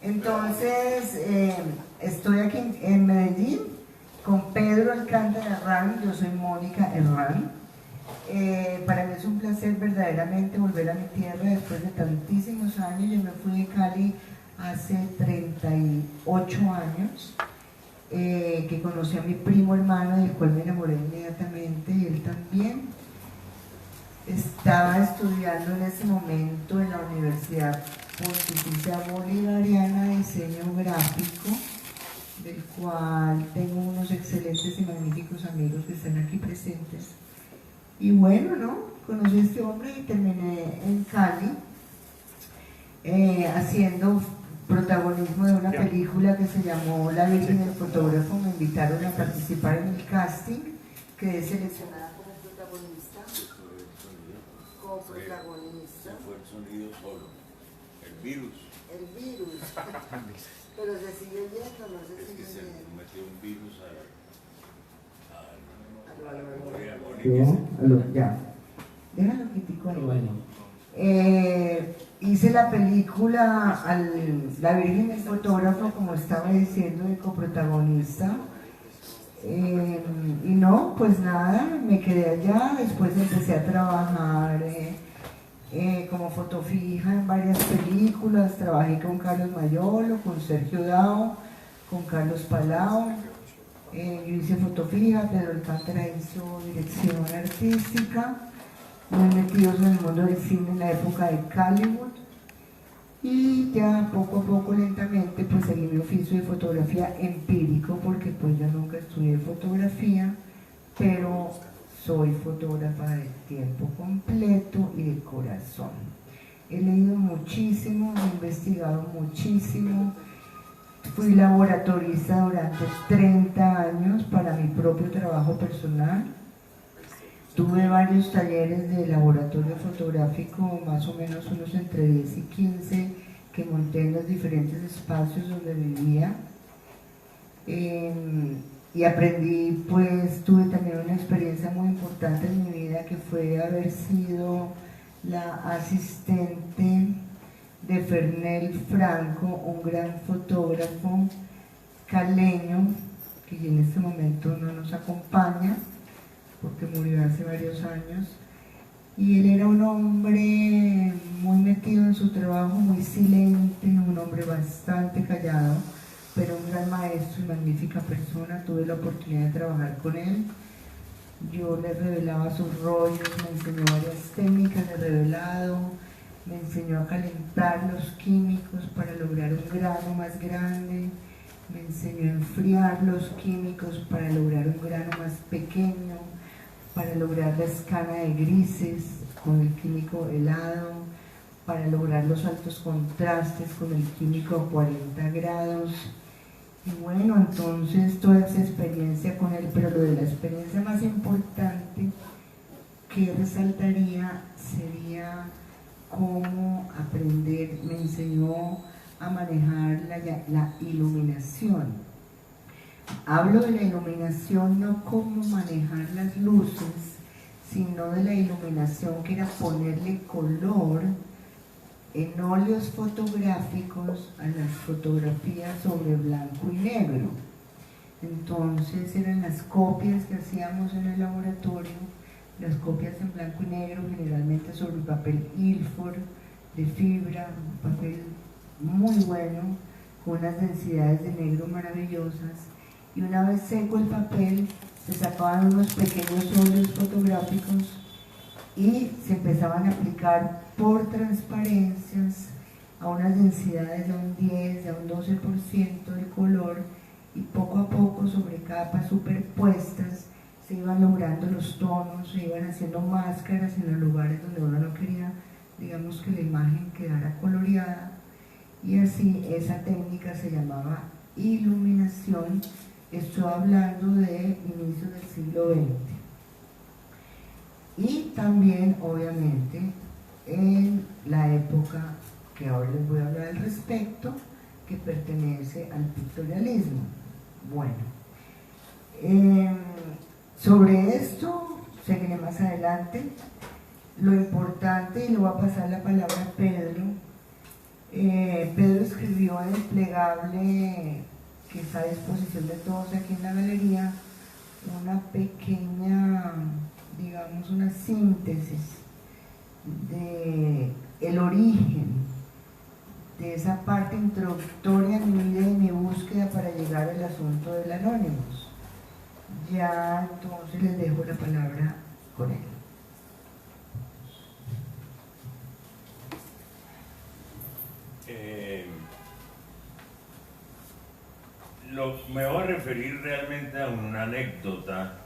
Entonces, estoy aquí en Medellín con Pedro Alcántara Herrán. Yo soy Mónica Herrán. Para mí es un placer verdaderamente volver a mi tierra después de tantísimos años. Yo me fui de Cali hace 38 años, que conocí a mi primo hermano, del cual me enamoré inmediatamente, y él también. Estaba estudiando en ese momento en la Universidad Pontificia Bolivariana de Diseño Gráfico, del cual tengo unos excelentes y magníficos amigos que están aquí presentes. Y bueno, ¿no? Conocí a este hombre y terminé en Cali haciendo protagonismo de una película que se llamó La Virgen del Fotógrafo. Me invitaron a participar en el casting, quedé seleccionada como protagonista. Coprotagonista. Fue el sonido solo, el virus. El virus. Pero se sigue oyendo, no se sigue Es que se oyendo. metió un virus Ya, déjalo quitico ahí. Bueno. Hice la película La Virgen del Fotógrafo, como estaba diciendo, de coprotagonista. Y no, pues nada, me quedé allá. Después empecé a trabajar como fotofija en varias películas. Trabajé con Carlos Mayolo, con Sergio Dao, con Carlos Palao. Yo hice fotofija, Pedro Alcántara hizo dirección artística, muy metidos en el mundo del cine en la época de Hollywood, y ya poco a poco, lentamente, pues seguí mi oficio de fotografía empírico, porque pues yo nunca estudié fotografía, pero soy fotógrafa de tiempo completo y de corazón. He leído muchísimo, he investigado muchísimo. Fui laboratorista durante 30 años para mi propio trabajo personal. Tuve varios talleres de laboratorio fotográfico, más o menos unos entre 10 y 15, que monté en los diferentes espacios donde vivía. Y aprendí, pues tuve también una experiencia muy importante en mi vida, que fue haber sido la asistente de Fernel Franco, un gran fotógrafo caleño que en este momento no nos acompaña porque murió hace varios años. Y él era un hombre muy metido en su trabajo, muy silente, un hombre bastante callado, pero un gran maestro y magnífica persona. Tuve la oportunidad de trabajar con él. Yo le revelaba sus rollos, me enseñó varias técnicas de revelado, me enseñó a calentar los químicos para lograr un grano más grande, me enseñó a enfriar los químicos para lograr un grano más pequeño, para lograr la escala de grises con el químico helado, para lograr los altos contrastes con el químico a 40 grados. Y bueno, entonces toda esa experiencia con él, pero lo de la experiencia más importante que resaltaría sería cómo aprender. Me enseñó a manejar la iluminación. Hablo de la iluminación no como manejar las luces, sino de la iluminación que era ponerle color en óleos fotográficos a las fotografías sobre blanco y negro. Entonces eran las copias que hacíamos en el laboratorio, las copias en blanco y negro, generalmente sobre papel Ilford de fibra, un papel muy bueno, con unas densidades de negro maravillosas. Y una vez seco el papel, se sacaban unos pequeños óleos fotográficos y se empezaban a aplicar por transparencias a unas densidades de un 10, de un 12% del color, y poco a poco, sobre capas superpuestas, se iban logrando los tonos, se iban haciendo máscaras en los lugares donde uno no quería, digamos, que la imagen quedara coloreada. Y así esa técnica se llamaba iluminación. Estoy hablando de inicios del siglo XX. Y también, obviamente, en la época que ahora les voy a hablar al respecto, que pertenece al pictorialismo. Bueno, sobre esto seguiré más adelante. Lo importante, y le voy a pasar la palabra a Pedro, Pedro escribió en el plegable que está a disposición de todos aquí en la galería una pequeña, digamos, una síntesis de el origen de esa parte introductoria en mi vida y mi búsqueda para llegar al asunto del Anonymous. Ya entonces les dejo la palabra con él. Me voy a referir realmente a una anécdota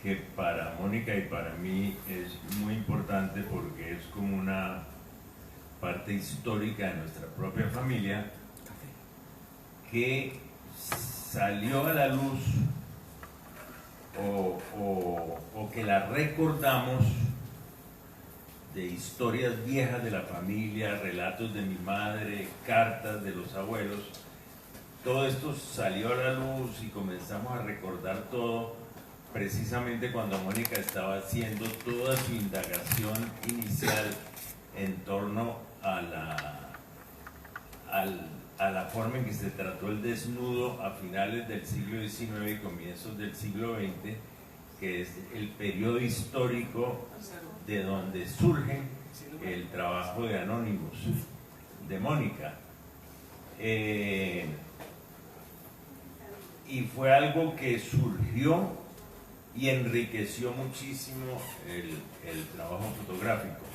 que para Mónica y para mí es muy importante porque es como una parte histórica de nuestra propia familia que salió a la luz o que la recordamos de historias viejas de la familia, relatos de mi madre, cartas de los abuelos. Todo esto salió a la luz y comenzamos a recordar todo precisamente cuando Mónica estaba haciendo toda su indagación inicial en torno a la forma en que se trató el desnudo a finales del siglo XIX y comienzos del siglo XX, que es el periodo histórico de donde surge el trabajo de Anonymous, de Mónica. Y fue algo que surgió y enriqueció muchísimo el trabajo fotográfico.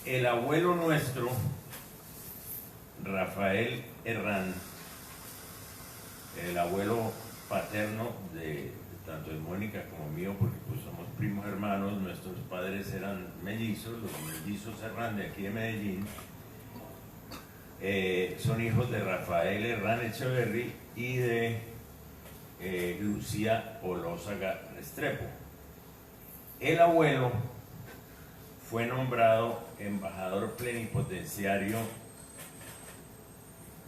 El abuelo nuestro, Rafael Herrán, el abuelo paterno de tanto de Mónica como mío, porque pues somos primos hermanos, nuestros padres eran mellizos, los mellizos Herrán de aquí de Medellín, son hijos de Rafael Herrán Echeverry y de Lucía Olózaga Restrepo. El abuelo fue nombrado embajador plenipotenciario,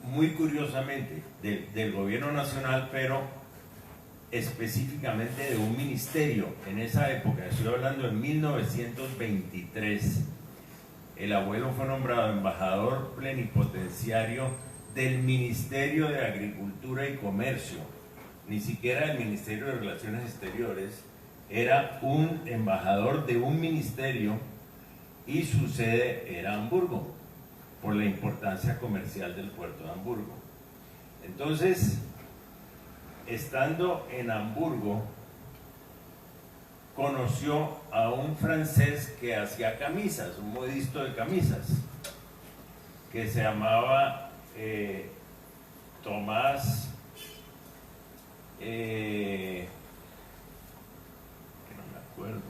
muy curiosamente, del gobierno nacional, pero específicamente de un ministerio. En esa época, estoy hablando en 1923, el abuelo fue nombrado embajador plenipotenciario del Ministerio de Agricultura y Comercio, ni siquiera del Ministerio de Relaciones Exteriores, era un embajador de un ministerio y su sede era Hamburgo, por la importancia comercial del puerto de Hamburgo. Entonces, estando en Hamburgo, conoció a un francés que hacía camisas, un modisto de camisas, que se llamaba Tomás, que no me acuerdo,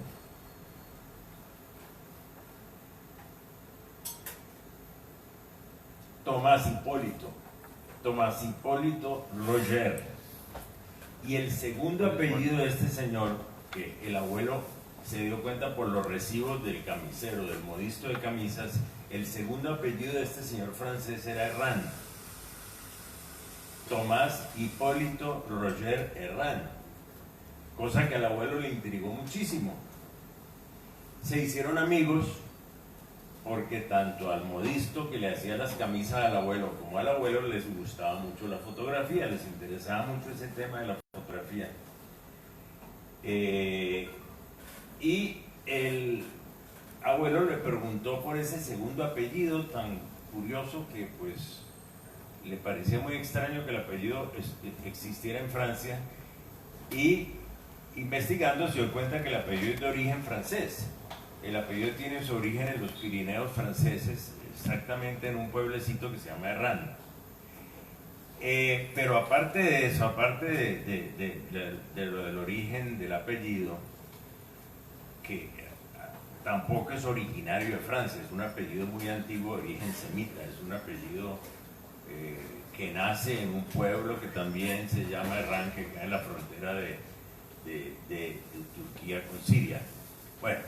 Tomás Hipólito Roger. Y el segundo apellido de este señor, que el abuelo se dio cuenta por los recibos del camisero, del modisto de camisas, el segundo apellido de este señor francés era Herrán. Tomás Hipólito Roger Herrán, cosa que al abuelo le intrigó muchísimo. Se hicieron amigos porque tanto al modisto que le hacía las camisas al abuelo como al abuelo les gustaba mucho la fotografía, les interesaba mucho ese tema de la fotografía. Y el abuelo le preguntó por ese segundo apellido tan curioso que pues le parecía muy extraño que el apellido existiera en Francia, y investigando se dio cuenta que el apellido es de origen francés. El apellido tiene su origen en los Pirineos franceses, exactamente en un pueblecito que se llama Herrán. Pero aparte de eso, aparte de lo del origen del apellido, que tampoco es originario de Francia, es un apellido muy antiguo de origen semita, es un apellido que nace en un pueblo que también se llama Herrán, que queda en la frontera de Turquía con Siria. Bueno,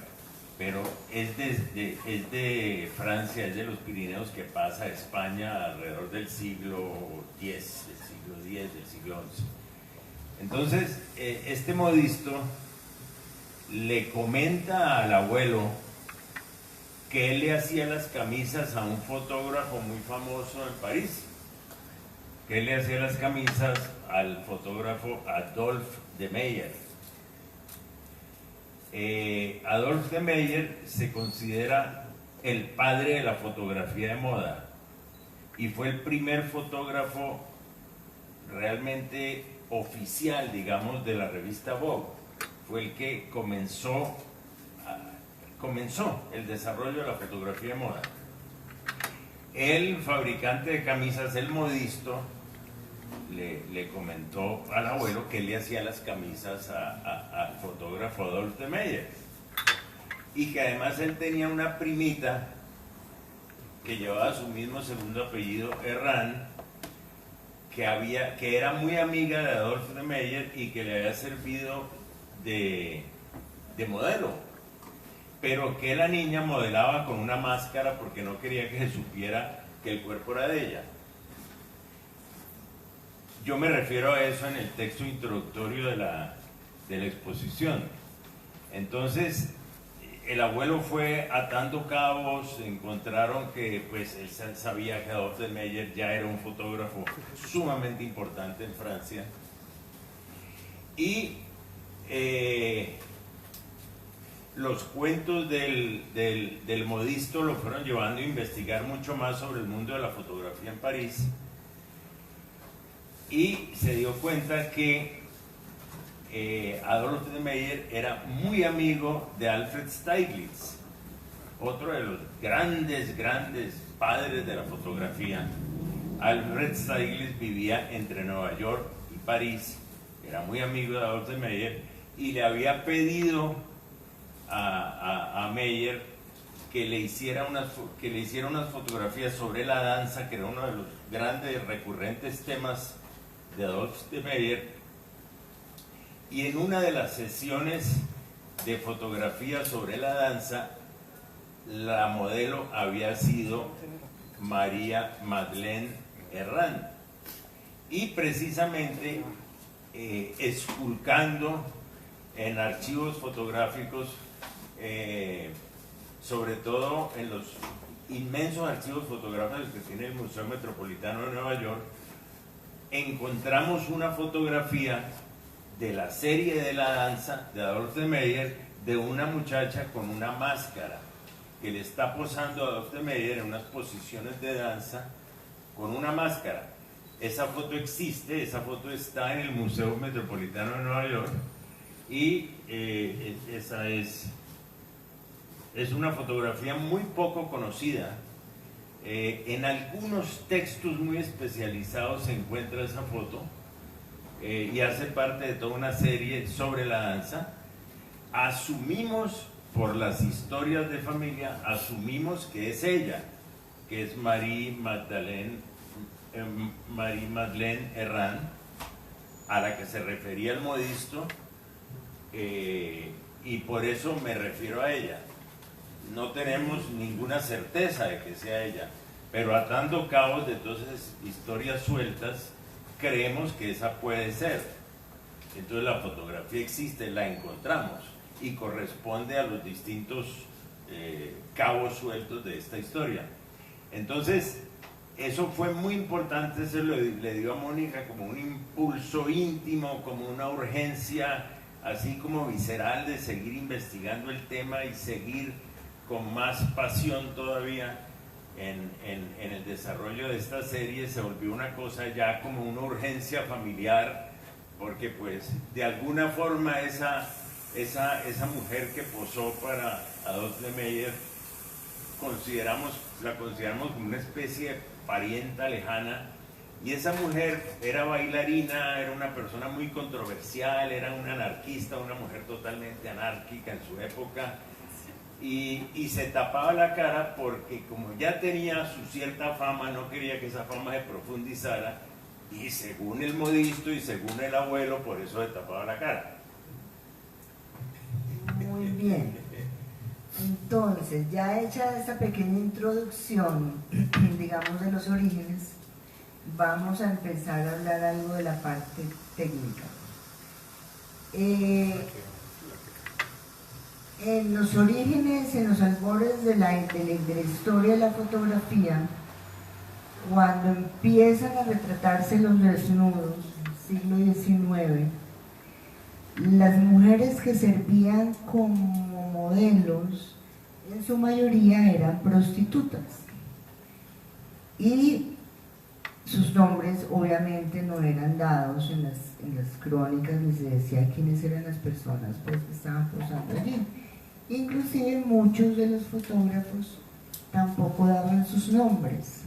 pero es de Francia, es de los Pirineos, que pasa a España alrededor del siglo X, del siglo XI. Entonces, este modisto le comenta al abuelo que él le hacía las camisas a un fotógrafo muy famoso en París, que él le hacía las camisas al fotógrafo Adolphe de Meyer. Adolphe de Meyer se considera el padre de la fotografía de moda y fue el primer fotógrafo realmente oficial, digamos, de la revista Vogue. Fue el que comenzó el desarrollo de la fotografía de moda. El fabricante de camisas, el modisto, le comentó al abuelo que él le hacía las camisas al fotógrafo Adolphe de Meyer, y que además él tenía una primita que llevaba su mismo segundo apellido, Herrán, que era muy amiga de Adolphe de Meyer y que le había servido de modelo, pero que la niña modelaba con una máscara porque no quería que se supiera que el cuerpo era de ella. Yo me refiero a eso en el texto introductorio de la exposición. Entonces, el abuelo fue atando cabos, encontraron que pues él sabía que Adolphe de Meyer ya era un fotógrafo sumamente importante en Francia, y los cuentos del modisto lo fueron llevando a investigar mucho más sobre el mundo de la fotografía en París, y se dio cuenta que Adolphe de Meyer era muy amigo de Alfred Stieglitz, otro de los grandes padres de la fotografía. Alfred Stieglitz vivía entre Nueva York y París, era muy amigo de Adolphe de Meyer y le había pedido a Meyer que le hiciera unas fotografías sobre la danza, que era uno de los grandes recurrentes temas de Adolphe de Meyer. Y en una de las sesiones de fotografía sobre la danza, la modelo había sido María Madeleine Herrán, y precisamente esculcando en archivos fotográficos, sobre todo en los inmensos archivos fotográficos que tiene el Museo Metropolitano de Nueva York, encontramos una fotografía de la serie de la danza de Adolphe de Meyer, de una muchacha con una máscara que le está posando a Adolphe de Meyer en unas posiciones de danza con una máscara. Esa foto existe, esa foto está en el Museo Metropolitano de Nueva York, y esa es una fotografía muy poco conocida. En algunos textos muy especializados se encuentra esa foto, y hace parte de toda una serie sobre la danza. Asumimos, por las historias de familia, asumimos que es ella, que es Marie Madeleine Herrán, a la que se refería el modisto, y por eso me refiero a ella. No tenemos ninguna certeza de que sea ella, pero atando cabos de todas esas historias sueltas, creemos que esa puede ser. Entonces la fotografía existe, la encontramos y corresponde a los distintos cabos sueltos de esta historia. Entonces eso fue muy importante, se le dio a Mónica como un impulso íntimo, como una urgencia así como visceral de seguir investigando el tema y seguir con más pasión todavía en el desarrollo de esta serie. Se volvió una cosa ya como una urgencia familiar, porque pues de alguna forma esa mujer que posó para Adolphe de Meyer la consideramos como una especie de parienta lejana, y esa mujer era bailarina, era una persona muy controversial, era una anarquista, una mujer totalmente anárquica en su época, y se tapaba la cara porque como ya tenía su cierta fama, no quería que esa fama se profundizara, y según el modisto y según el abuelo, por eso se tapaba la cara. Muy bien. Entonces, ya hecha esta pequeña introducción, digamos, de los orígenes, vamos a empezar a hablar algo de la parte técnica. En los orígenes, en los albores de la historia de la fotografía, cuando empiezan a retratarse los desnudos, siglo XIX, las mujeres que servían como modelos, en su mayoría eran prostitutas. Y sus nombres obviamente no eran dados en las crónicas, ni se decía quiénes eran las personas pues, que estaban posando allí. Inclusive muchos de los fotógrafos tampoco daban sus nombres.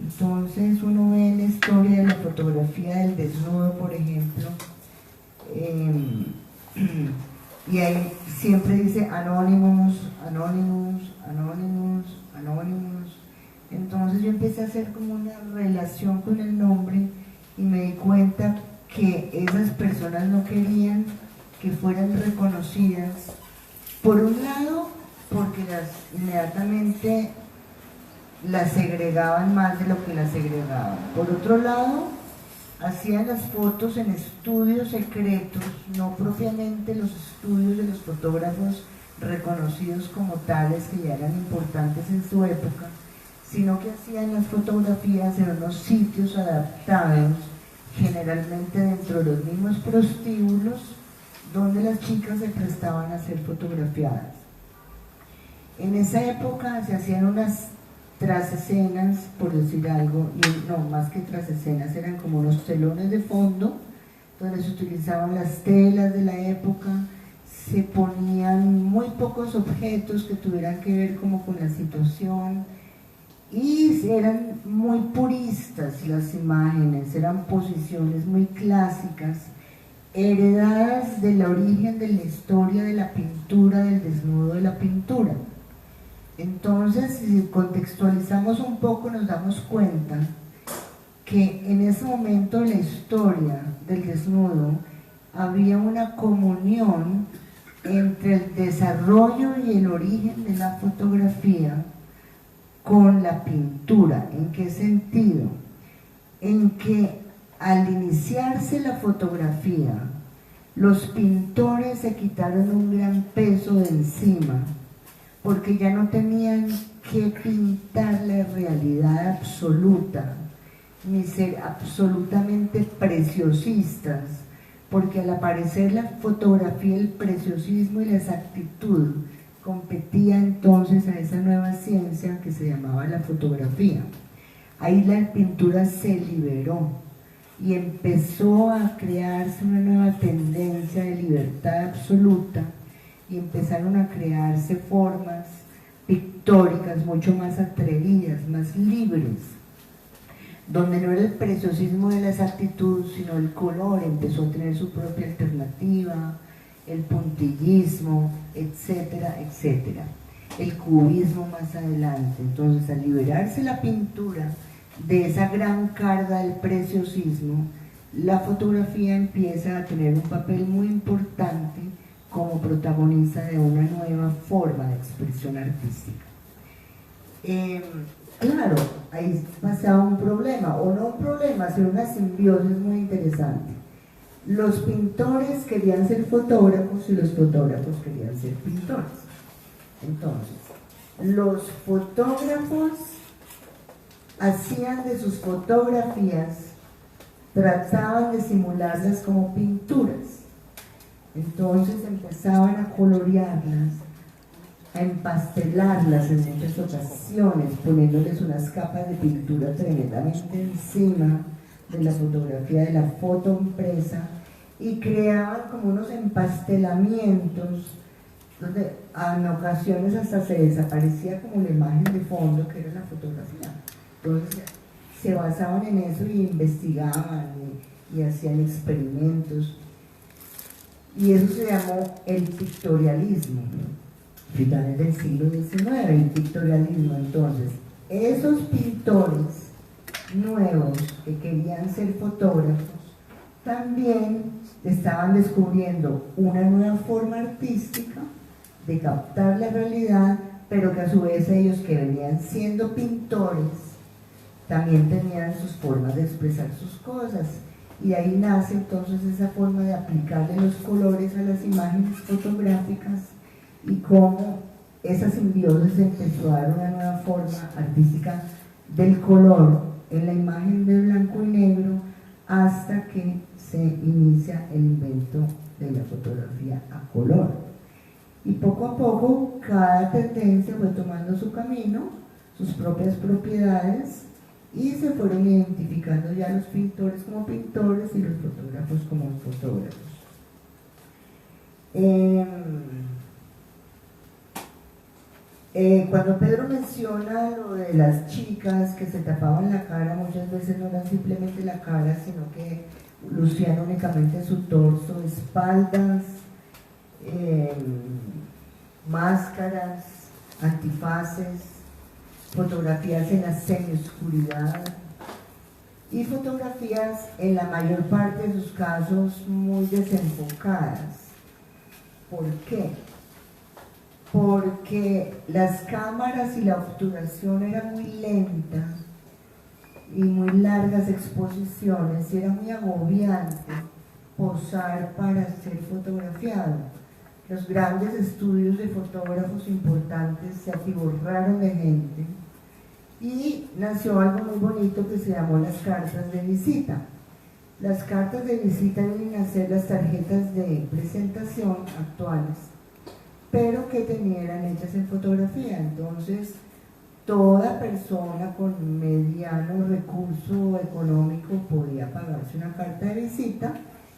Entonces uno ve en la historia de la fotografía del desnudo, por ejemplo, y ahí siempre dice Anonymous, Anonymous, Anonymous, Anonymous. Entonces yo empecé a hacer como una relación con el nombre y me di cuenta que esas personas no querían que fueran reconocidas. Por un lado, porque inmediatamente las segregaban más de lo que las segregaban. Por otro lado, hacían las fotos en estudios secretos, no propiamente los estudios de los fotógrafos reconocidos como tales, que ya eran importantes en su época, sino que hacían las fotografías en unos sitios adaptados, generalmente dentro de los mismos prostíbulos, donde las chicas se prestaban a ser fotografiadas. En esa época se hacían unas trasescenas, por decir algo, y no, más que trasescenas, eran como unos telones de fondo, donde se utilizaban las telas de la época, se ponían muy pocos objetos que tuvieran que ver como con la situación, y eran muy puristas las imágenes, eran posiciones muy clásicas, heredadas del origen de la historia de la pintura, del desnudo de la pintura. Entonces, si contextualizamos un poco, nos damos cuenta que en ese momento de la historia del desnudo había una comunión entre el desarrollo y el origen de la fotografía con la pintura. ¿En qué sentido? En que al iniciarse la fotografía, los pintores se quitaron un gran peso de encima, porque ya no tenían que pintar la realidad absoluta, ni ser absolutamente preciosistas, porque al aparecer la fotografía, el preciosismo y la exactitud competía entonces a esa nueva ciencia que se llamaba la fotografía. Ahí la pintura se liberó y empezó a crearse una nueva tendencia de libertad absoluta, y empezaron a crearse formas pictóricas mucho más atrevidas, más libres, donde no era el preciosismo de la exactitud, sino el color empezó a tener su propia alternativa, el puntillismo, etcétera, etcétera. El cubismo más adelante. Entonces, al liberarse la pintura de esa gran carga del preciosismo, la fotografía empieza a tener un papel muy importante como protagonista de una nueva forma de expresión artística. Claro, ahí pasaba un problema, o no un problema, sino una simbiosis muy interesante. Los pintores querían ser fotógrafos y los fotógrafos querían ser pintores. Entonces, los fotógrafos hacían de sus fotografías, trataban de simularlas como pinturas. Entonces empezaban a colorearlas, a empastelarlas en muchas ocasiones, poniéndoles unas capas de pintura tremendamente encima de la fotografía, de la foto impresa, y creaban como unos empastelamientos donde en ocasiones hasta se desaparecía como la imagen de fondo que era la fotografía. Entonces se basaban en eso y investigaban y hacían experimentos, y eso se llamó el pictorialismo, finales del siglo XIX, el pictorialismo. Entonces, esos pintores nuevos que querían ser fotógrafos también estaban descubriendo una nueva forma artística de captar la realidad, pero que a su vez ellos, que venían siendo pintores, también tenían sus formas de expresar sus cosas. Y ahí nace entonces esa forma de aplicarle los colores a las imágenes fotográficas y cómo esa simbiosis empezó a dar una nueva forma artística del color en la imagen de blanco y negro hasta que se inicia el invento de la fotografía a color. Y poco a poco cada tendencia fue tomando su camino, sus propias propiedades, y se fueron identificando ya los pintores como pintores y los fotógrafos como fotógrafos. Cuando Pedro menciona lo de las chicas que se tapaban la cara, muchas veces no eran simplemente la cara, sino que lucían únicamente su torso, espaldas, máscaras, antifaces, fotografías en la semioscuridad y fotografías en la mayor parte de sus casos muy desenfocadas. ¿Por qué? Porque las cámaras y la obturación eran muy lenta y muy largas exposiciones y era muy agobiante posar para ser fotografiado. Los grandes estudios de fotógrafos importantes se atiborraron de gente y nació algo muy bonito que se llamó las cartas de visita. Las cartas de visita vienen a ser las tarjetas de presentación actuales, pero que eran hechas en fotografía. Entonces, toda persona con mediano recurso económico podía pagarse una carta de visita,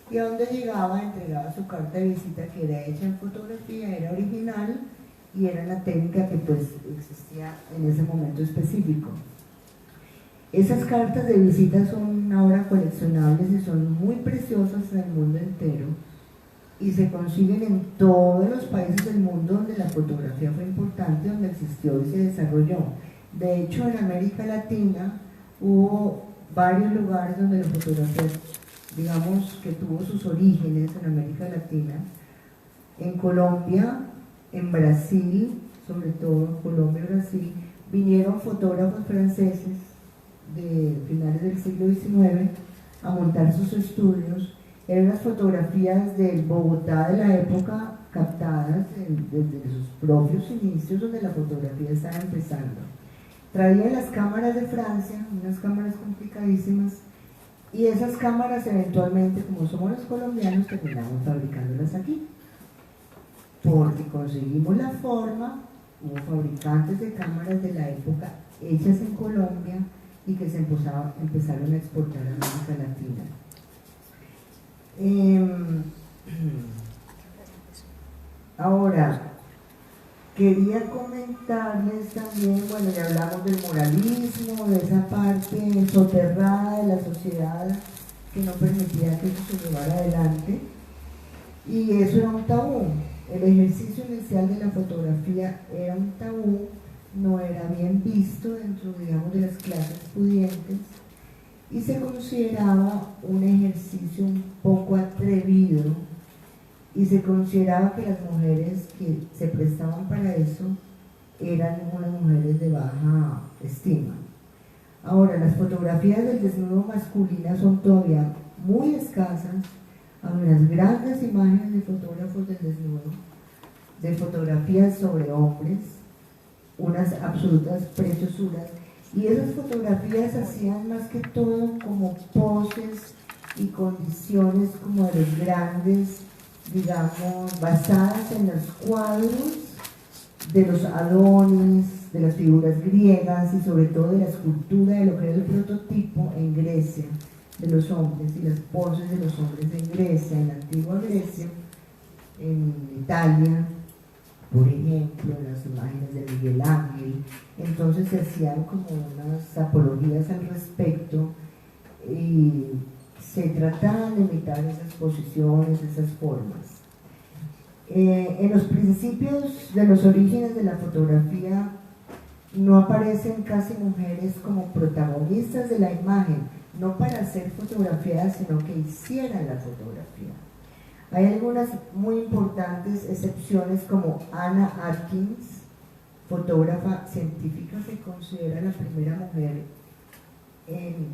y a donde llegaba entregaba su carta de visita, que era hecha en fotografía, era original y era la técnica que pues existía en ese momento específico. Esas cartas de visita son ahora coleccionables y son muy preciosas en el mundo entero y se consiguen en todos los países del mundo donde la fotografía fue importante, donde existió y se desarrolló. De hecho, en América Latina hubo varios lugares donde la fotografía, digamos, que tuvo sus orígenes en América Latina. En Colombia, en Brasil, sobre todo Colombia y Brasil, vinieron fotógrafos franceses de finales del siglo XIX a montar sus estudios. Eran las fotografías del Bogotá de la época captadas desde sus propios inicios, donde la fotografía estaba empezando. Traían las cámaras de Francia, unas cámaras complicadísimas, y esas cámaras eventualmente, como somos los colombianos, terminamos fabricándolas aquí. Porque conseguimos la forma, hubo fabricantes de cámaras de la época hechas en Colombia y que se empezaron a exportar a América Latina. Ahora, quería comentarles también, bueno, ya hablamos del moralismo, de esa parte soterrada de la sociedad que no permitía que eso se llevara adelante, y eso era un tabú. El ejercicio inicial de la fotografía era un tabú, no era bien visto dentro, digamos, de las clases pudientes, y se consideraba un ejercicio un poco atrevido, y se consideraba que las mujeres que se prestaban para eso eran unas mujeres de baja estima. Ahora, las fotografías del desnudo masculino son todavía muy escasas. Hay unas grandes imágenes de fotógrafos del desnudo, de fotografías sobre hombres, unas absolutas preciosuras, y esas fotografías hacían más que todo como poses y condiciones como de los grandes, digamos, basadas en los cuadros de los Adonis, de las figuras griegas y sobre todo de la escultura de lo que era el prototipo en Grecia de los hombres y las poses de los hombres en Grecia, en la antigua Grecia, en Italia, por ejemplo, las imágenes de Miguel Ángel. Entonces se hacían como unas apologías al respecto y se trataban de imitar esas posiciones, esas formas. En los principios de los orígenes de la fotografía no aparecen casi mujeres como protagonistas de la imagen, no para ser fotografiadas, sino que hicieran la fotografía. Hay algunas muy importantes excepciones, como Anna Atkins, fotógrafa científica, se considera la primera mujer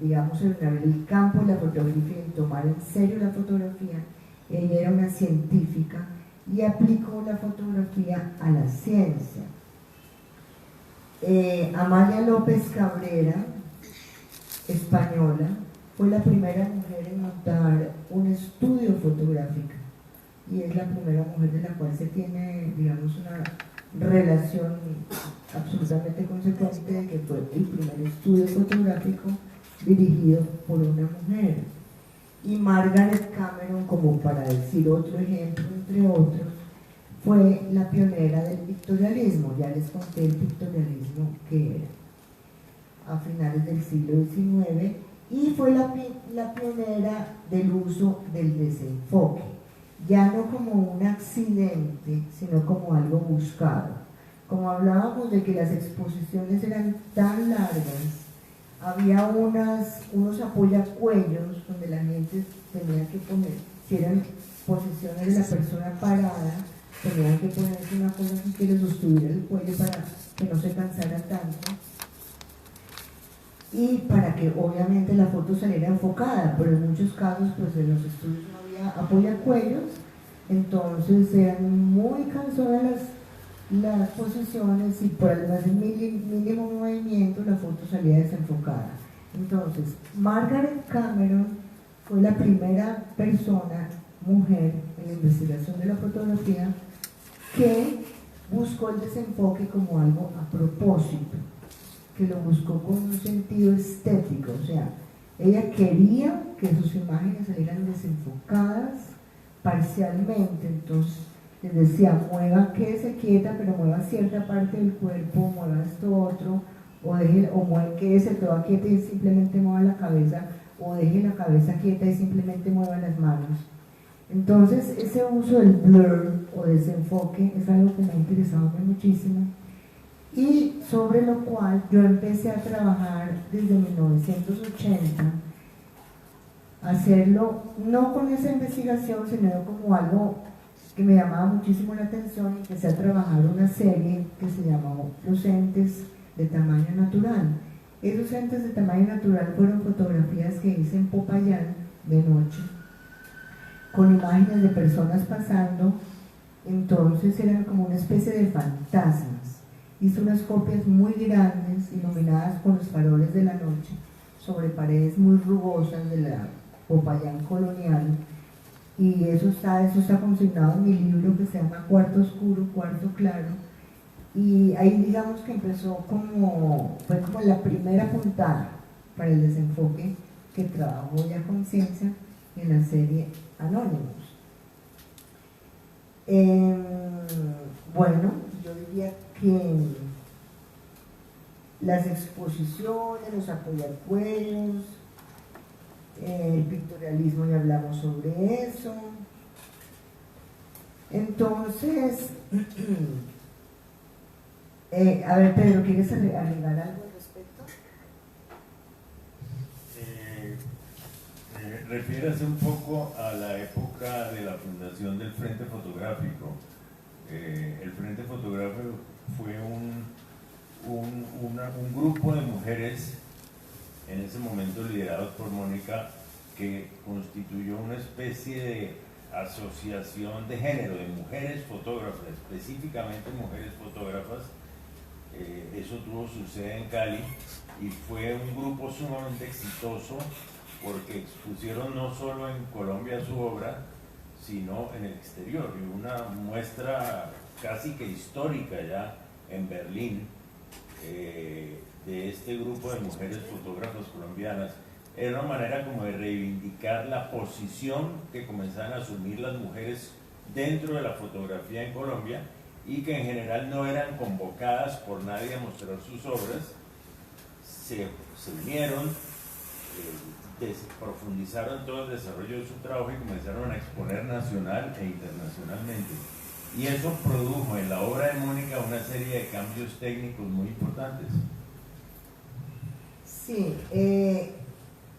digamos, en abrir el campo de la fotografía, en tomar en serio la fotografía. Ella era una científica y aplicó la fotografía a la ciencia. Amalia López Cabrera, española, fue la primera mujer en montar un estudio fotográfico y es la primera mujer de la cual se tiene, digamos, una relación absolutamente consecuente de que fue el primer estudio fotográfico dirigido por una mujer. Y Margaret Cameron, como para decir otro ejemplo entre otros, fue la pionera del pictorialismo. Ya les conté el pictorialismo que era a finales del siglo XIX, y fue la pionera del uso del desenfoque, ya no como un accidente, sino como algo buscado. Como hablábamos de que las exposiciones eran tan largas, había unos apoyacuellos donde la gente tenía que poner, si eran posiciones de la persona parada, tenían que ponerse una cosa así que les sostuviera el cuello para que no se cansara tanto, y para que obviamente la foto saliera enfocada, pero en muchos casos pues en los estudios no había apoyacuellos, entonces eran muy cansonas las posiciones y por el mínimo movimiento la foto salía desenfocada. Entonces Margaret Cameron fue la primera persona, mujer, en la investigación de la fotografía que buscó el desenfoque como algo a propósito, que lo buscó con un sentido estético, o sea, ella quería que sus imágenes salieran desenfocadas parcialmente, entonces les decía, mueva, quédese quieta, pero mueva cierta parte del cuerpo, mueva esto otro, quédese toda quieta y simplemente mueva la cabeza, o deje la cabeza quieta y simplemente mueva las manos. Entonces, ese uso del blur o desenfoque es algo que me ha interesado muchísimo, y sobre lo cual yo empecé a trabajar desde 1980, hacerlo no con esa investigación, sino como algo que me llamaba muchísimo la atención, y empecé a trabajar una serie que se llamó Los entes de tamaño natural. Esos entes de tamaño natural fueron fotografías que hice en Popayán de noche, con imágenes de personas pasando, entonces eran como una especie de fantasmas. Hice unas copias muy grandes, iluminadas con los faroles de la noche, sobre paredes muy rugosas de la Popayán colonial, y eso está consignado en mi libro que se llama Cuarto Oscuro, Cuarto Claro, y ahí digamos que fue como la primera puntada para el desenfoque que trabajo ya con ciencia en la serie Anónimos. Bueno, yo diría que las exposiciones, los apoyacuellos, el pictorialismo, ya hablamos sobre eso. Entonces, a ver, Pedro, ¿quieres agregar algo al respecto? Refiérase un poco a la época de la fundación del Frente Fotográfico. El Frente Fotográfico fue un grupo de mujeres, en ese momento liderados por Mónica, que constituyó una especie de asociación de género, de mujeres fotógrafas, específicamente mujeres fotógrafas. Eso tuvo su sede en Cali y fue un grupo sumamente exitoso porque expusieron no solo en Colombia su obra, sino en el exterior, y una muestra casi que histórica ya en Berlín de este grupo de mujeres fotógrafas colombianas. Era una manera como de reivindicar la posición que comenzaban a asumir las mujeres dentro de la fotografía en Colombia, y que en general no eran convocadas por nadie a mostrar sus obras. Se unieron, profundizaron todo el desarrollo de su trabajo y comenzaron a exponer nacional e internacionalmente. Y eso produjo en la obra de Mónica una serie de cambios técnicos muy importantes. Sí,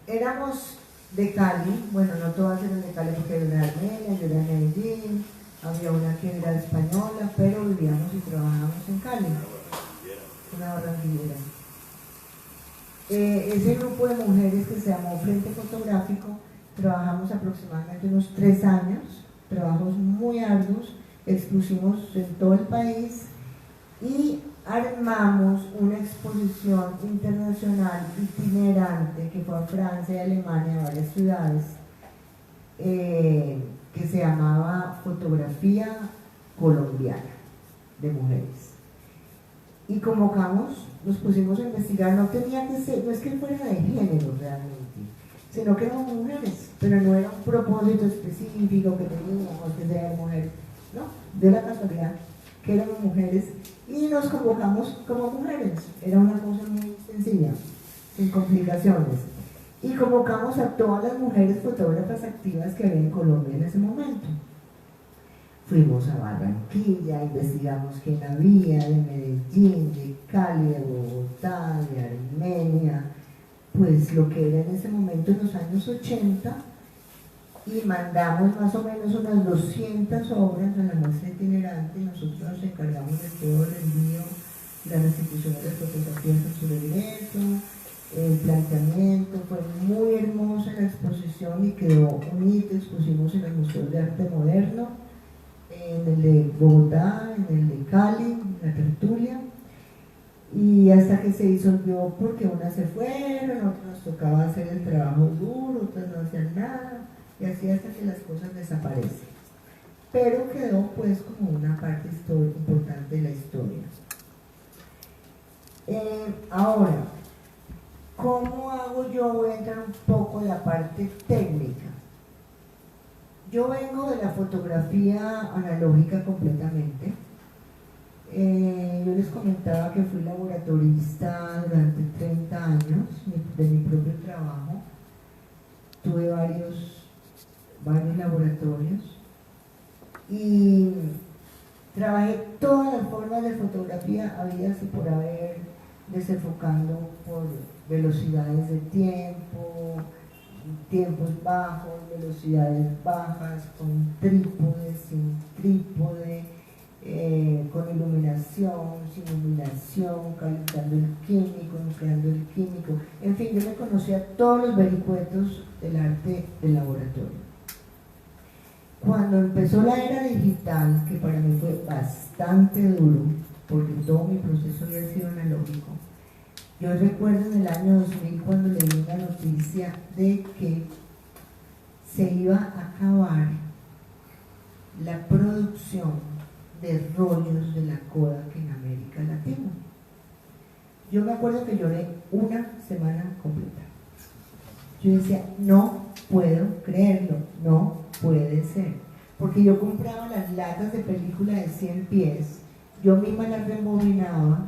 éramos de Cali, bueno, no todas eran de Cali porque yo era de Armenia, yo era de Medellín, había una que era española, pero vivíamos y trabajábamos en Cali, una barranquillera. Ese grupo de mujeres que se llamó Frente Fotográfico, trabajamos aproximadamente unos 3 años, trabajos muy arduos, expusimos en todo el país y armamos una exposición internacional itinerante que fue a Francia y Alemania, a varias ciudades, que se llamaba Fotografía Colombiana de Mujeres. Y convocamos, nos pusimos a investigar, no tenía que ser, no es que fuera de género realmente, sino que eran mujeres, pero no era un propósito específico que teníamos que ser mujeres, no, de la casualidad que éramos mujeres y nos convocamos como mujeres, era una cosa muy sencilla, sin complicaciones, y convocamos a todas las mujeres fotógrafas activas que había en Colombia en ese momento. Fuimos a Barranquilla, investigamos quién había, de Medellín, de Cali, de Bogotá, de Armenia, pues lo que era en ese momento en los años 80, y mandamos más o menos unas 200 obras a la muestra itinerante. Nosotros nos encargamos de todo el envío, la restitución de las fotografías en su regreso, el planteamiento. Fue muy hermosa la exposición y quedó un hito. Expusimos en el Museo de Arte Moderno, en el de Bogotá, en el de Cali, en la Tertulia, y hasta que se disolvió porque unas se fueron, otras nos tocaba hacer el trabajo duro, otras no hacían nada, y así hasta que las cosas desaparecen. Pero quedó pues como una parte importante de la historia. Ahora, ¿cómo hago yo? Voy a entrar un poco en la parte técnica. Yo vengo de la fotografía analógica completamente. Yo les comentaba que fui laboratorista durante 30 años de mi propio trabajo. Tuve varios laboratorios y trabajé todas las formas de fotografía habidas y por haber, desenfocando por velocidades de tiempo, tiempos bajos, velocidades bajas, con trípode, sin trípode, con iluminación, sin iluminación, calentando el químico, enfriando el químico. En fin, yo me conocía todos los vericuetos del arte del laboratorio. Cuando empezó la era digital, que para mí fue bastante duro, porque todo mi proceso había sido analógico, yo recuerdo en el año 2000 cuando leí una noticia de que se iba a acabar la producción de rollos de la Kodak en América Latina. Yo me acuerdo que lloré una semana completa. Yo decía, no puedo creerlo, no puede ser. Porque yo compraba las latas de película de 100 pies, yo misma las rebobinaba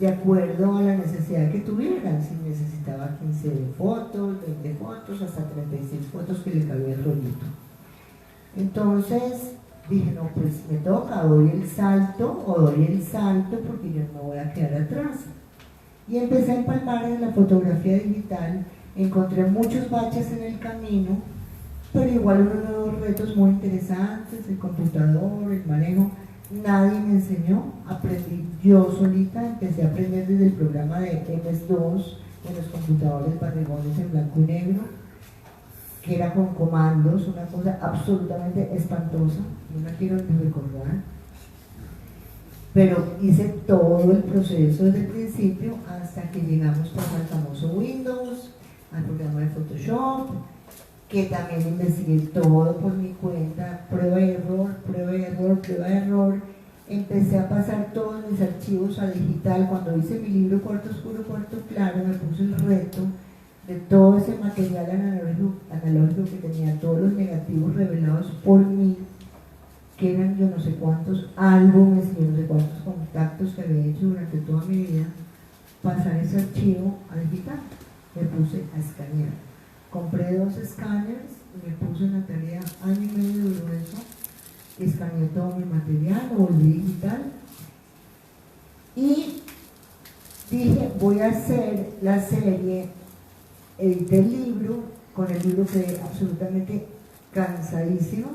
de acuerdo a la necesidad que tuvieran. Si necesitaba 15 fotos, 20 fotos, hasta 36 fotos que le cabía el rollito. Entonces dije, no, pues me toca, doy el salto porque yo no voy a quedar atrás. Y empecé a empalmar en la fotografía digital. Encontré muchos baches en el camino, pero igual unos nuevos retos muy interesantes, el computador, el manejo. Nadie me enseñó, aprendí yo solita, empecé a aprender desde el programa de MS2 en los computadores barrigones en blanco y negro, que era con comandos, una cosa absolutamente espantosa, no la quiero ni recordar, pero hice todo el proceso desde el principio hasta que llegamos al famoso Windows, al programa de Photoshop, que también investigué todo por mi cuenta, prueba y error, prueba y error, prueba y error. Empecé a pasar todos mis archivos a digital. Cuando hice mi libro Cuarto Oscuro, Cuarto Claro, me puse el reto de todo ese material analógico que tenía, todos los negativos revelados por mí, que eran yo no sé cuántos álbumes y yo no sé cuántos contactos que había hecho durante toda mi vida, pasar ese archivo a digital. Me puse a escanear. Compré 2 escáneres y me puse en la tarea, año y medio duró eso, escaneé todo mi material, lo volví digital y dije, voy a hacer la serie. Edité el libro, con el libro quedé absolutamente cansadísima,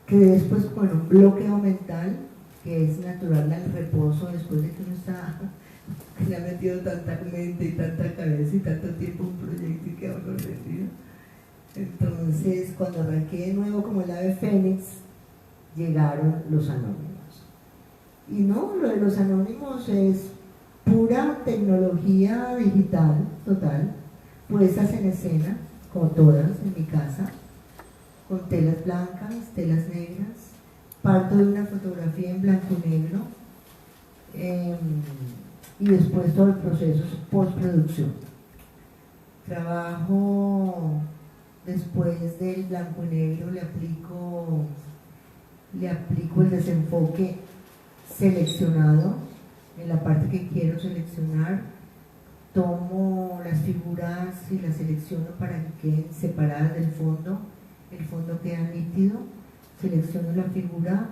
quedé después con un bloqueo mental, que es natural al reposo después de que uno le ha metido tanta mente y tanta cabeza y tanto tiempo en un proyecto y queda uno rendido. Entonces, cuando arranqué de nuevo como el ave fénix, llegaron los anónimos. Y no, lo de los anónimos es pura tecnología digital, total, puestas en escena, como todas en mi casa, con telas blancas, telas negras, parto de una fotografía en blanco y negro, y después todo el proceso es postproducción. Trabajo después del blanco y negro, le aplico el desenfoque seleccionado en la parte que quiero seleccionar, tomo las figuras y las selecciono para que queden separadas del fondo, el fondo queda nítido, selecciono la figura,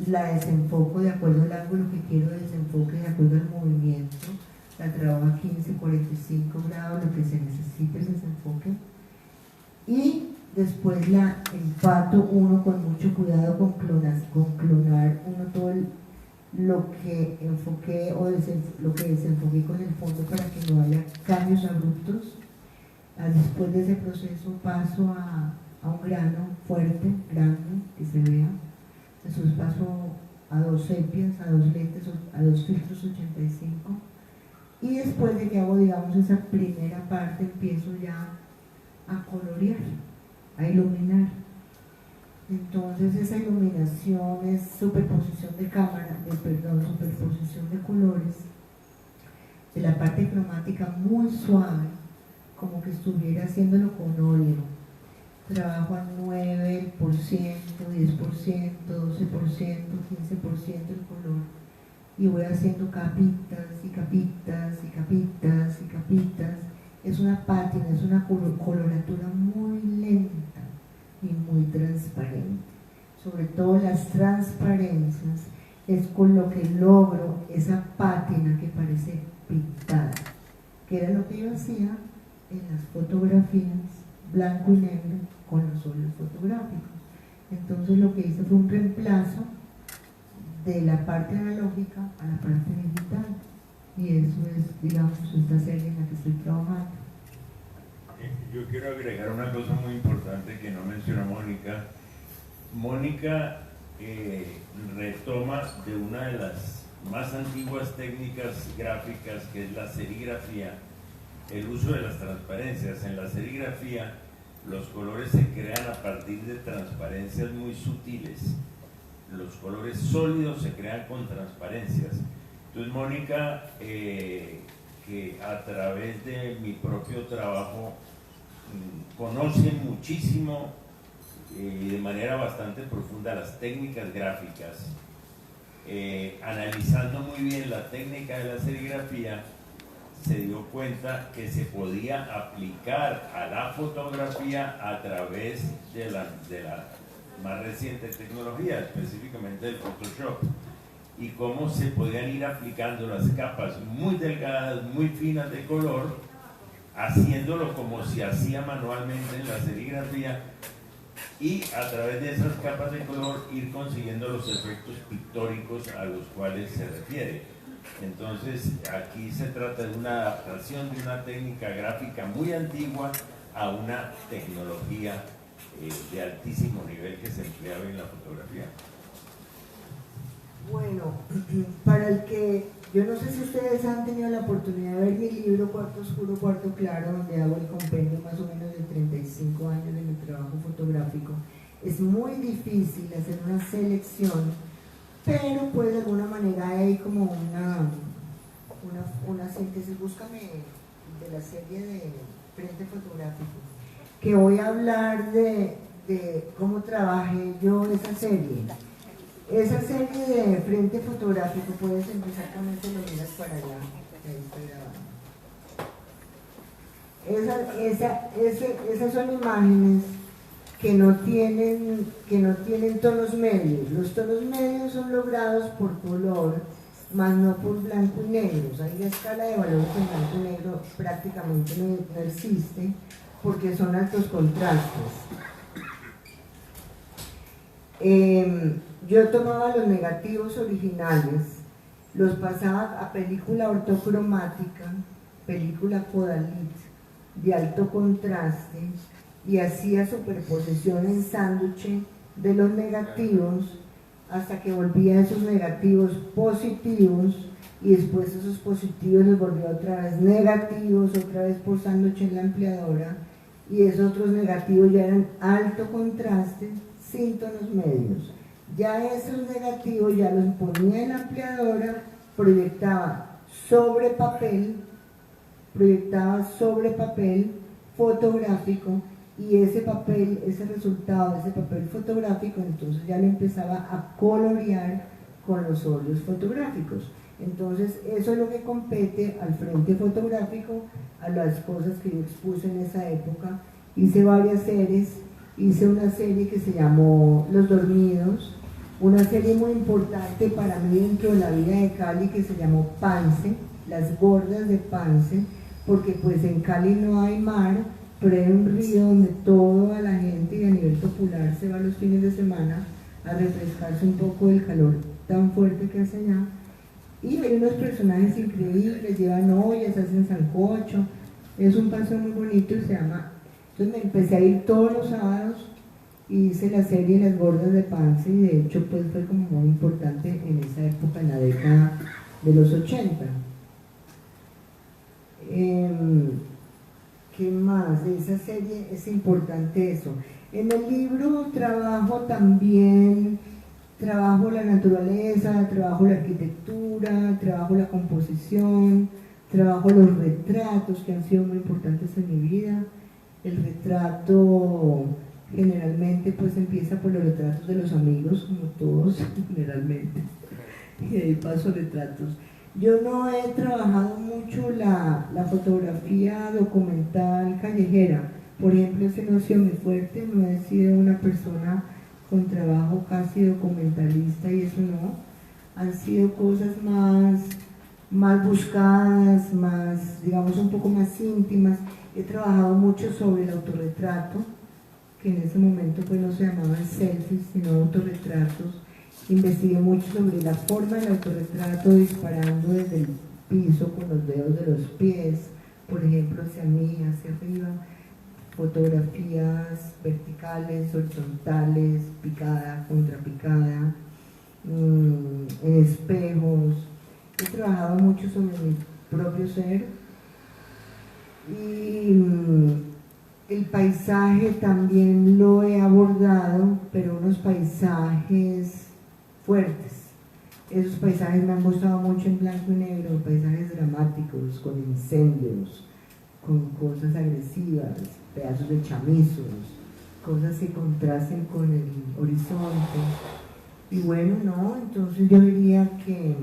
la desenfoco de acuerdo al ángulo que quiero, desenfoque de acuerdo al movimiento, la trabajo a 15, 45 grados, lo que se necesite el desenfoque, y después la empato uno con mucho cuidado con clonar uno todo lo que enfoqué o lo que desenfoqué con el fondo para que no haya cambios abruptos. Después de ese proceso paso a un grano fuerte, grande, que se vea. Después paso a 2 sepias, a 2 lentes, a 2 filtros 85. Y después de que hago, digamos, esa primera parte, empiezo ya a colorear, a iluminar. Entonces esa iluminación es superposición de superposición de colores, de la parte cromática muy suave, como que estuviera haciéndolo con óleo. Trabajo a 9%, 10%, 12%, 15% el color, y voy haciendo capitas y capitas y capitas y capitas. Es una pátina, es una coloratura muy lenta y muy transparente. Sobre todo las transparencias es con lo que logro esa pátina que parece pintada, que era lo que yo hacía en las fotografías blanco y negro con los óleos fotográficos. Entonces lo que hice fue un reemplazo de la parte analógica a la parte digital, y eso es, digamos, esta serie en la que estoy trabajando. Yo quiero agregar una cosa muy importante que no mencionó Mónica. Mónica retoma de una de las más antiguas técnicas gráficas, que es la serigrafía, el uso de las transparencias. En la serigrafía los colores se crean a partir de transparencias muy sutiles. Los colores sólidos se crean con transparencias. Entonces Mónica, que a través de mi propio trabajo conoce muchísimo y de manera bastante profunda las técnicas gráficas, analizando muy bien la técnica de la serigrafía, se dio cuenta que se podía aplicar a la fotografía a través de la más reciente tecnología, específicamente del Photoshop, y cómo se podían ir aplicando las capas muy delgadas, muy finas de color, haciéndolo como se hacía manualmente en la serigrafía, y a través de esas capas de color ir consiguiendo los efectos pictóricos a los cuales se refiere. Entonces aquí se trata de una adaptación de una técnica gráfica muy antigua a una tecnología de altísimo nivel que se empleaba en la fotografía. Bueno, para el que, yo no sé si ustedes han tenido la oportunidad de ver mi libro Cuarto Oscuro, Cuarto Claro, donde hago el compendio más o menos de 35 años de mi trabajo fotográfico. Es muy difícil hacer una selección, pero pues de alguna manera hay como una síntesis. Búscame de la serie de Frente Fotográfico, que voy a hablar de cómo trabajé yo esa serie. Esa serie de Frente Fotográfico, puedes empezar con eso, lo miras para allá, ahí estoy grabando. Esas son imágenes que no tienen tonos medios. Los tonos medios son logrados por color, más no por blanco y negro. O sea, la escala de valores en blanco y negro prácticamente no existe, porque son altos contrastes. Yo tomaba los negativos originales, los pasaba a película ortocromática, película Kodalit de alto contraste, y hacía superposición en sándwich de los negativos hasta que volvía a esos negativos positivos y después esos positivos los volvió otra vez negativos, otra vez por sándwich en la ampliadora, y esos otros negativos ya eran alto contraste sin tonos medios. Ya esos negativos ya los ponía en la ampliadora, proyectaba sobre papel fotográfico, y ese papel, ese resultado de ese papel fotográfico, entonces ya lo empezaba a colorear con los óleos fotográficos. Entonces eso es lo que compete al frente fotográfico, a las cosas que yo expuse en esa época. Hice varias series, hice una serie que se llamó Los Dormidos, una serie muy importante para mí dentro de la vida de Cali que se llamó Pance, las gordas de Pance, porque pues en Cali no hay mar, pero hay un río donde toda la gente y a nivel popular se va los fines de semana a refrescarse un poco del calor tan fuerte que hace allá. Y hay unos personajes increíbles, llevan ollas, hacen sancocho, es un paseo muy bonito y se llama... Entonces me empecé a ir todos los sábados y hice la serie Las Gordas de Pance, y de hecho pues fue como muy importante en esa época, en la década de los 80. ¿Qué más? De esa serie es importante eso. En el libro trabajo la naturaleza, trabajo la arquitectura, trabajo la composición, trabajo los retratos que han sido muy importantes en mi vida. El retrato generalmente pues empieza por los retratos de los amigos, como todos generalmente, y de ahí paso a retratos. Yo no he trabajado mucho la fotografía documental callejera, por ejemplo, ese no ha sido muy fuerte, no he sido una persona con trabajo casi documentalista y eso no, han sido cosas más buscadas, más, digamos, un poco más íntimas. He trabajado mucho sobre el autorretrato, que en ese momento pues no se llamaban selfies, sino autorretratos. Investigué mucho sobre la forma del autorretrato, disparando desde el piso con los dedos de los pies, por ejemplo, hacia mí, hacia arriba, fotografías verticales, horizontales, picada, contrapicada, en espejos. He trabajado mucho sobre mi propio ser y el paisaje también lo he abordado, pero unos paisajes fuertes. Esos paisajes me han gustado mucho en blanco y negro, paisajes dramáticos, con incendios, con cosas agresivas, pedazos de chamizos, cosas que contrasten con el horizonte. Y bueno, no, entonces yo diría que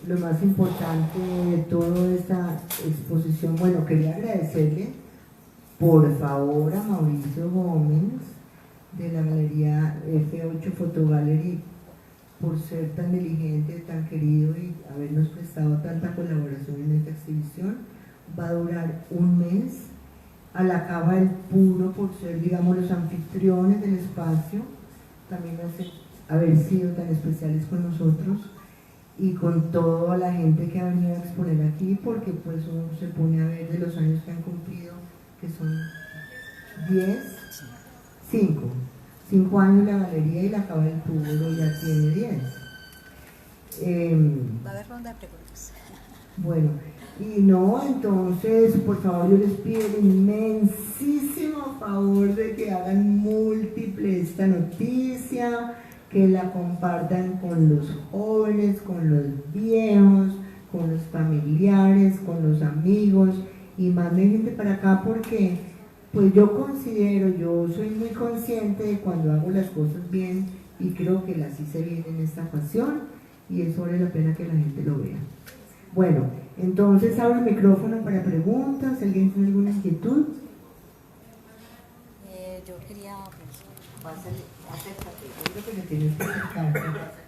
lo más importante de toda esta exposición, bueno, quería agradecerle por favor a Mauricio Gómez de la Galería F8 Photo Gallery por ser tan diligente, tan querido y habernos prestado tanta colaboración en esta exhibición. Va a durar un mes. A la Cava del Puro por ser, digamos, los anfitriones del espacio, también haber sido tan especiales con nosotros y con toda la gente que ha venido a exponer aquí, porque pues uno se pone a ver de los años que han cumplido, que son 5 años la galería, y la Cava del Puro ya tiene 10. Va a haber ronda de preguntas. Bueno, y no, entonces por favor yo les pido el inmensísimo favor de que hagan múltiple esta noticia, que la compartan con los jóvenes, con los viejos, con los familiares, con los amigos, y manden gente para acá, porque pues yo soy muy consciente de cuando hago las cosas bien, y creo que las hice bien en esta ocasión, y eso vale la pena que la gente lo vea. Bueno, entonces abro el micrófono para preguntas. ¿Alguien tiene alguna inquietud? Yo quería... Acércate, yo creo que le tienes que acercar.